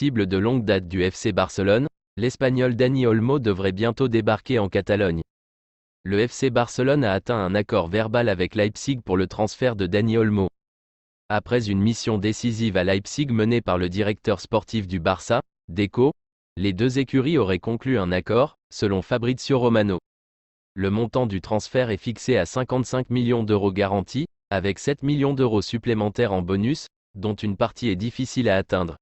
cible de longue date du FC Barcelone, l'Espagnol Dani Olmo devrait bientôt débarquer en Catalogne. Le FC Barcelone a atteint un accord verbal avec Leipzig pour le transfert de Dani Olmo. Après une mission décisive à Leipzig menée par le directeur sportif du Barça, Deco, les deux écuries auraient conclu un accord, selon Fabrizio Romano. Le montant du transfert est fixé à 55 millions d'euros garantis, avec 7 millions d'euros supplémentaires en bonus, dont une partie est difficile à atteindre.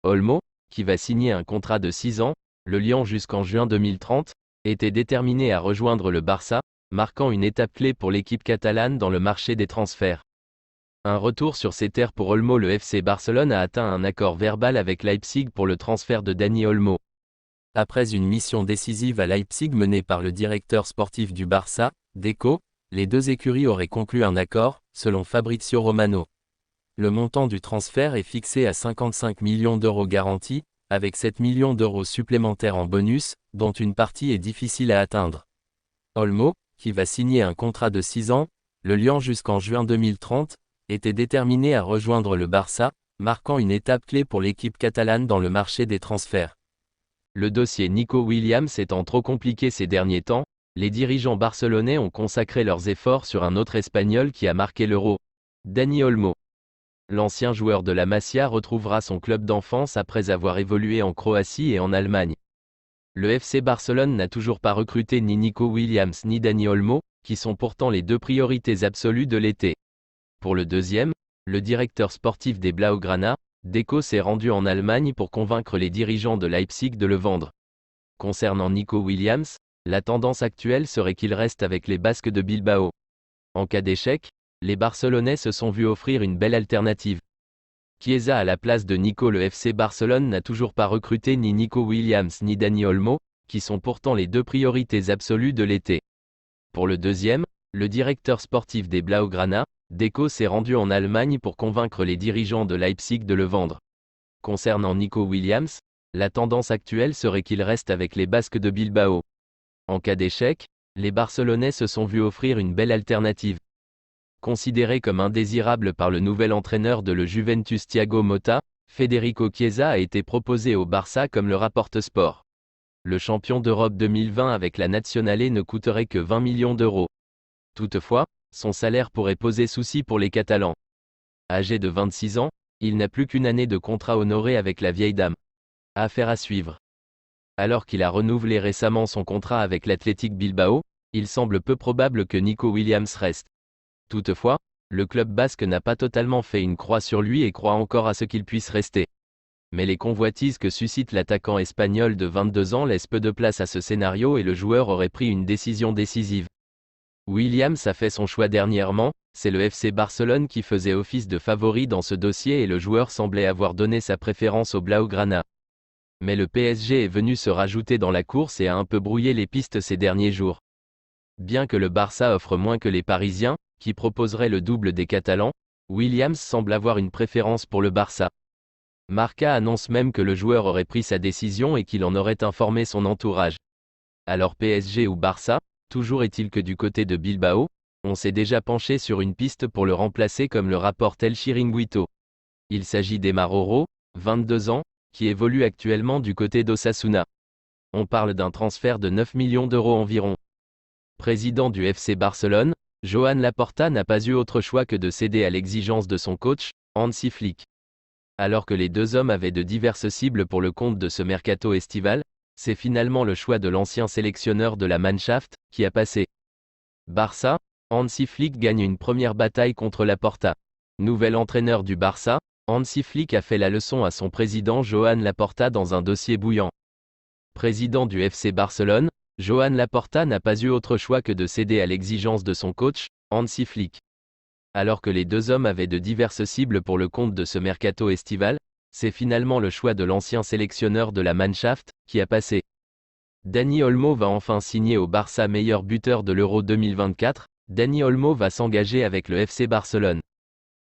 Olmo, qui va signer un contrat de 6 ans, le liant jusqu'en juin 2030, était déterminé à rejoindre le Barça, marquant une étape clé pour l'équipe catalane dans le marché des transferts. Un retour sur ses terres pour Olmo. Le FC Barcelone a atteint un accord verbal avec Leipzig pour le transfert de Dani Olmo. Après une mission décisive à Leipzig menée par le directeur sportif du Barça, Deco, les deux écuries auraient conclu un accord, selon Fabrizio Romano. Le montant du transfert est fixé à 55 millions d'euros garantis, avec 7 millions d'euros supplémentaires en bonus, dont une partie est difficile à atteindre. Olmo, qui va signer un contrat de 6 ans, le liant jusqu'en juin 2030, était déterminé à rejoindre le Barça, marquant une étape clé pour l'équipe catalane dans le marché des transferts. Le dossier Nico Williams étant trop compliqué ces derniers temps, les dirigeants barcelonais ont consacré leurs efforts sur un autre Espagnol qui a marqué l'Euro, Dani Olmo. L'ancien joueur de la Masia retrouvera son club d'enfance après avoir évolué en Croatie et en Allemagne. Le FC Barcelone n'a toujours pas recruté ni Nico Williams ni Dani Olmo, qui sont pourtant les deux priorités absolues de l'été. Pour le deuxième, le directeur sportif des Blaugrana, Deco, s'est rendu en Allemagne pour convaincre les dirigeants de Leipzig de le vendre. Concernant Nico Williams, la tendance actuelle serait qu'il reste avec les Basques de Bilbao. En cas d'échec, les Barcelonais se sont vus offrir une belle alternative. Chiesa à la place de Nico. Le FC Barcelone n'a toujours pas recruté ni Nico Williams ni Dani Olmo, qui sont pourtant les deux priorités absolues de l'été. Pour le deuxième, le directeur sportif des Blaugrana, Deco, s'est rendu en Allemagne pour convaincre les dirigeants de Leipzig de le vendre. Concernant Nico Williams, la tendance actuelle serait qu'il reste avec les Basques de Bilbao. En cas d'échec, les Barcelonais se sont vus offrir une belle alternative. Considéré comme indésirable par le nouvel entraîneur de le Juventus Thiago Motta, Federico Chiesa a été proposé au Barça comme le rapporte Sport. Le champion d'Europe 2020 avec la Nationale ne coûterait que 20 millions d'euros. Toutefois, son salaire pourrait poser souci pour les Catalans. Âgé de 26 ans, il n'a plus qu'une année de contrat honoré avec la vieille dame. Affaire à suivre. Alors qu'il a renouvelé récemment son contrat avec l'Athletic Bilbao, il semble peu probable que Nico Williams reste. Toutefois, le club basque n'a pas totalement fait une croix sur lui et croit encore à ce qu'il puisse rester. Mais les convoitises que suscite l'attaquant espagnol de 22 ans laissent peu de place à ce scénario et le joueur aurait pris une décision décisive. Williams a fait son choix dernièrement, c'est le FC Barcelone qui faisait office de favori dans ce dossier et le joueur semblait avoir donné sa préférence au Blaugrana. Mais le PSG est venu se rajouter dans la course et a un peu brouillé les pistes ces derniers jours. Bien que le Barça offre moins que les Parisiens, qui proposeraient le double des Catalans, Williams semble avoir une préférence pour le Barça. Marca annonce même que le joueur aurait pris sa décision et qu'il en aurait informé son entourage. Alors PSG ou Barça, toujours est-il que du côté de Bilbao, on s'est déjà penché sur une piste pour le remplacer comme le rapporte El Chiringuito. Il s'agit d'Emar Oro, 22 ans, qui évolue actuellement du côté d'Osasuna. On parle d'un transfert de 9 millions d'euros environ. Président du FC Barcelone, Joan Laporta n'a pas eu autre choix que de céder à l'exigence de son coach, Hansi Flick. Alors que les deux hommes avaient de diverses cibles pour le compte de ce mercato estival, c'est finalement le choix de l'ancien sélectionneur de la Mannschaft qui a passé. Barça, Hansi Flick gagne une première bataille contre Laporta. Nouvel entraîneur du Barça, Hansi Flick a fait la leçon à son président Joan Laporta dans un dossier bouillant. Président du FC Barcelone, Joan Laporta n'a pas eu autre choix que de céder à l'exigence de son coach, Hansi Flick. Alors que les deux hommes avaient de diverses cibles pour le compte de ce mercato estival, c'est finalement le choix de l'ancien sélectionneur de la Mannschaft qui a passé. Dani Olmo va enfin signer au Barça meilleur buteur de l'Euro 2024, Dani Olmo va s'engager avec le FC Barcelone.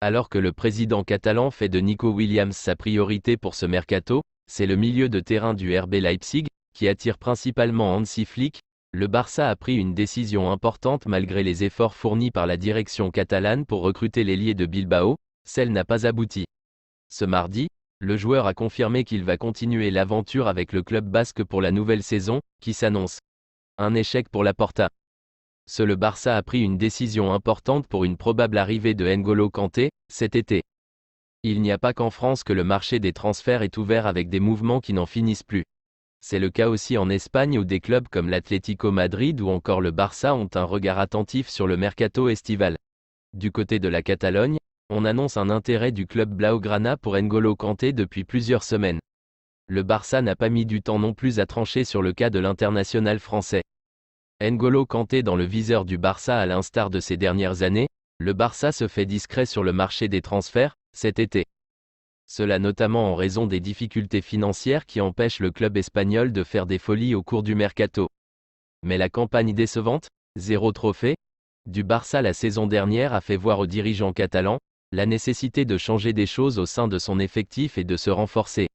Alors que le président catalan fait de Nico Williams sa priorité pour ce mercato, c'est le milieu de terrain du RB Leipzig, qui attire principalement Hansi Flick. Le Barça a pris une décision importante malgré les efforts fournis par la direction catalane pour recruter l'ailier de Bilbao, celle n'a pas abouti. Ce mardi, Le joueur a confirmé qu'il va continuer l'aventure avec le club basque pour la nouvelle saison, qui s'annonce un échec pour Laporta. Le Barça a pris une décision importante pour une probable arrivée de N'Golo Kanté, cet été. Il n'y a pas qu'en France que le marché des transferts est ouvert avec des mouvements qui n'en finissent plus. C'est le cas aussi en Espagne où des clubs comme l'Atlético Madrid ou encore le Barça ont un regard attentif sur le mercato estival. Du côté de la Catalogne, on annonce un intérêt du club Blaugrana pour N'Golo Kanté depuis plusieurs semaines. Le Barça n'a pas mis du temps non plus à trancher sur le cas de l'international français. N'Golo Kanté dans le viseur du Barça à l'instar de ces dernières années, le Barça se fait discret sur le marché des transferts, cet été. Cela notamment en raison des difficultés financières qui empêchent le club espagnol de faire des folies au cours du mercato. Mais la campagne décevante, 0 trophée, du Barça la saison dernière a fait voir aux dirigeants catalans la nécessité de changer des choses au sein de son effectif et de se renforcer.